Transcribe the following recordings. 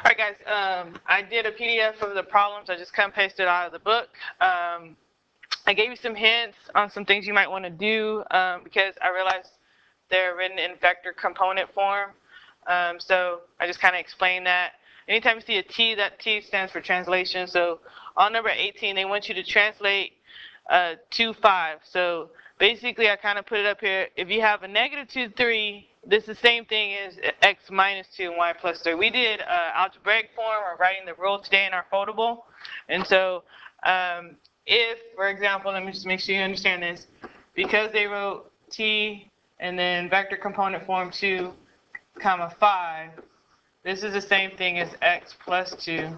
Alright guys, I did a PDF of the problems. I just cut and pasted out of the book. I gave you some hints on some things you might want to do because I realized they're written in vector component form. So I just kind of explained that. Anytime you see a T, that T stands for translation. So on number 18, they want you to translate 2, 5. So basically, I kind of put it up here. If you have a negative 2, 3, this is the same thing as x minus 2 and y plus 3. We did algebraic form or writing the rule today in our foldable. And so if, for example, let me just make sure you understand this, because they wrote t and then vector component form 2, comma 5, this is the same thing as x plus 2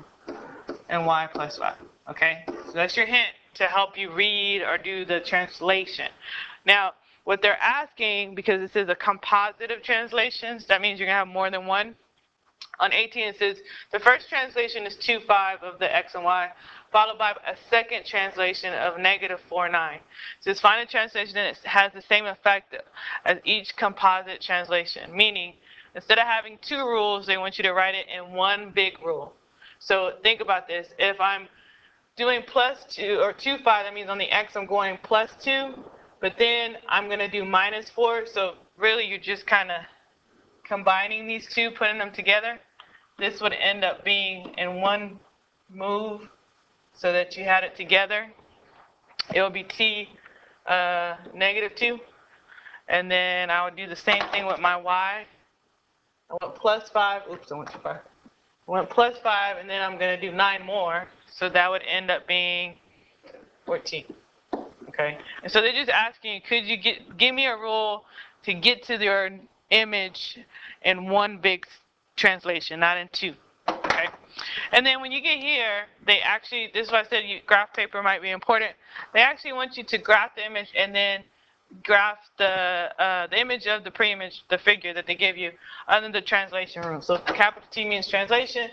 and y plus 5. Okay, so that's your hint to help you read or do the translation. Now, what they're asking, because this is a composite of translations, that means you're going to have more than one. On 18, it says the first translation is 2, 5 of the x and y, followed by a second translation of negative 4, 9. It says find a translation that has the same effect as each composite translation, meaning instead of having 2 rules, they want you to write it in one big rule. So think about this. If I'm doing plus 2 or 2, 5, that means on the x I'm going plus 2, but then I'm going to do minus 4. So really you're just kind of combining these two, putting them together. This would end up being in one move so that you had it together. It will be t negative 2. And then I would do the same thing with my y. I went plus 5. Oops, I went too far. I went plus 5, and then I'm going to do 9 more. So that would end up being 14. Okay. And so they're just asking you, could you give me a rule to get to your image in one big translation, not in 2. Okay. And then when you get here, they actually, this is why I said graph paper might be important. They actually want you to graph the image and then graph the image of the pre-image, the figure that they give you, under the translation rule. So capital T means translation.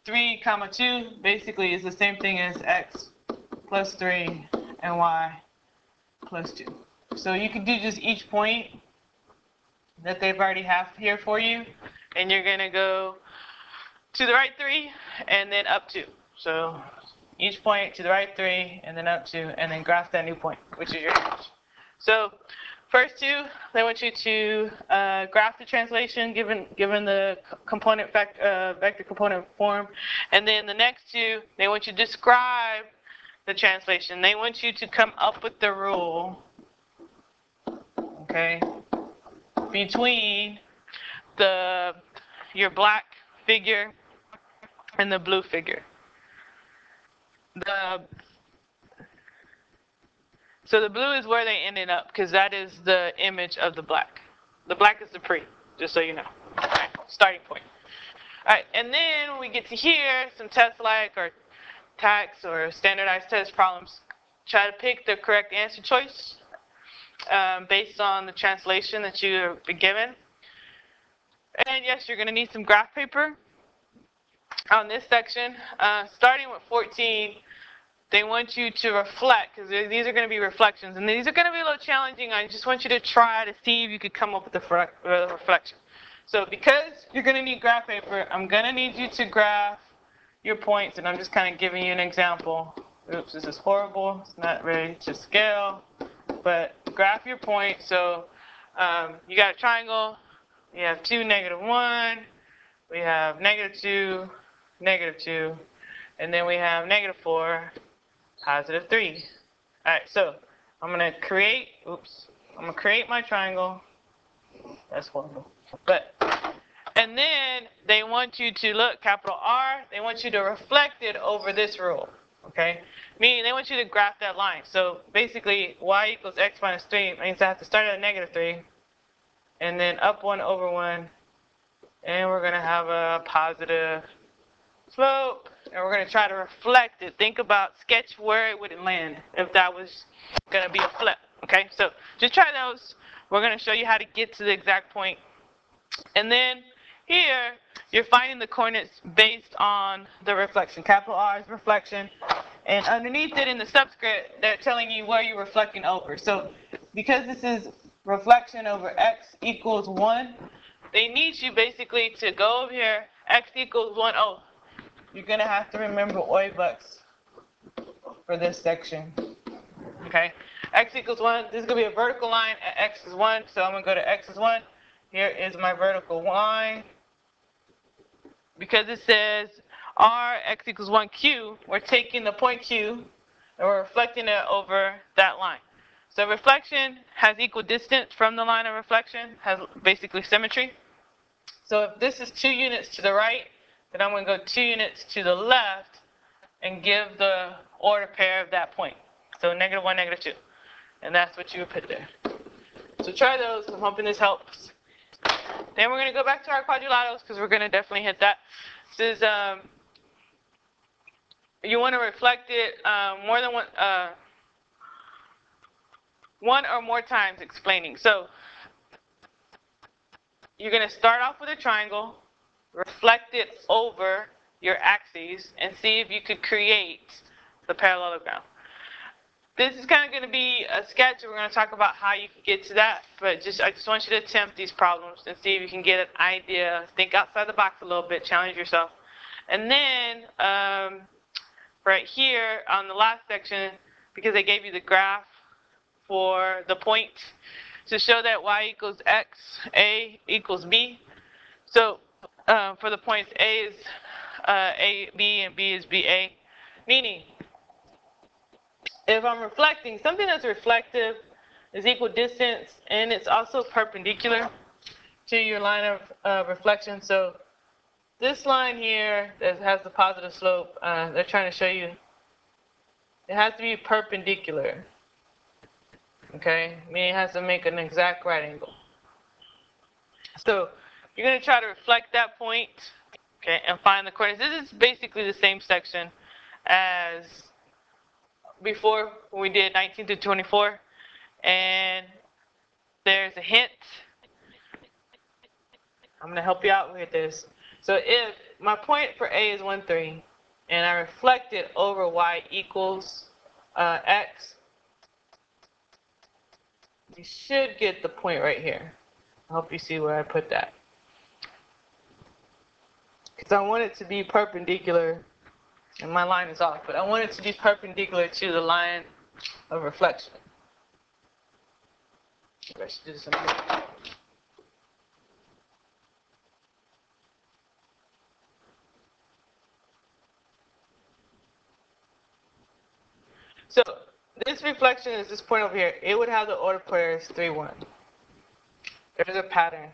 3, 2 basically is the same thing as x plus 3 and y plus 2. So you can do just each point that they've already have here for you, and you're going to go to the right 3 and then up 2. So each point to the right 3 and then up 2, and then graph that new point, which is your image. So first 2, they want you to graph the translation given the component vector component form, and then the next 2, they want you to describe the translation. They want you to come up with the rule, okay, between your black figure and the blue figure. So the blue is where they ended up, because that is the image of the black. The black is the pre, just so you know. Okay, starting point. All right, and then when we get to here, some test-like or tax or standardized test problems, try to pick the correct answer choice based on the translation that you've been given. And yes, you're going to need some graph paper on this section. Starting with 14, they want you to reflect, because these are going to be reflections. And these are going to be a little challenging. I just want you to try to see if you could come up with a reflection. So because you're going to need graph paper, I'm going to need you to graph your points. And I'm just kind of giving you an example. Oops, this is horrible. It's not ready to scale. But graph your point. So you got a triangle. You have 2, -1. We have -2, -2. And then we have -4. +3. All right, so I'm going to create, I'm going to create my triangle. That's horrible. And then they want you to look, capital R, they want you to reflect it over this rule, okay? Meaning they want you to graph that line. So basically, y equals x minus 3 means I have to start at -3, and then up 1 over 1, and we're going to have a positive slope. And we're going to try to reflect it. Think about, sketch where it would land if that was going to be a flip. Okay, so just try those. We're going to show you how to get to the exact point. And then here, you're finding the coordinates based on the reflection. Capital R is reflection. And underneath it in the subscript, they're telling you where you're reflecting over. So because this is reflection over x equals 1, they need you basically to go over here, x equals 1. Oh, you're going to have to remember OI bucks for this section. Okay, x equals 1. This is going to be a vertical line at x is 1, so I'm going to go to x is 1. Here is my vertical line. Because it says r x equals 1q, we're taking the point q and we're reflecting it over that line. So reflection has equal distance from the line of reflection, has basically symmetry. So if this is 2 units to the right, then I'm going to go 2 units to the left and give the order pair of that point. So -1, -2. And that's what you would put there. So try those. I'm hoping this helps. Then we're going to go back to our quadrilaterals because we're going to definitely hit that. This is, you want to reflect it more than one or more times explaining. So you're going to start off with a triangle, reflect it over your axes, and see if you could create the parallelogram. This is kind of going to be a sketch. We're going to talk about how you can get to that, but I just want you to attempt these problems and see if you can get an idea. Think outside the box a little bit, challenge yourself. And then right here on the last section, because they gave you the graph for the point to show that y equals x, a equals b. So for the points, a is a, b, and b is b, a, meaning if I'm reflecting, something that's reflective is equal distance, and it's also perpendicular to your line of reflection. So this line here that has the positive slope, they're trying to show you, it has to be perpendicular. Okay, meaning it has to make an exact right angle. So you're going to try to reflect that point, okay, and find the coordinates. This is basically the same section as before when we did 19 to 24, and there's a hint. I'm going to help you out with this. So if my point for A is 1, 3, and I reflect it over y equals x, you should get the point right here. I hope you see where I put that. Because I want it to be perpendicular, and my line is off, but I want it to be perpendicular to the line of reflection. I should do something. So this reflection is this point over here. It would have the order pairs 3, 1. There's a pattern.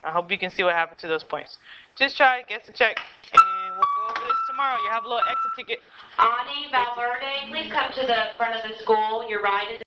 I hope you can see what happened to those points. Just try, get the check, and we'll go over this tomorrow. You have a little exit ticket. Ani Valverde, please come to the front of the school. Your ride is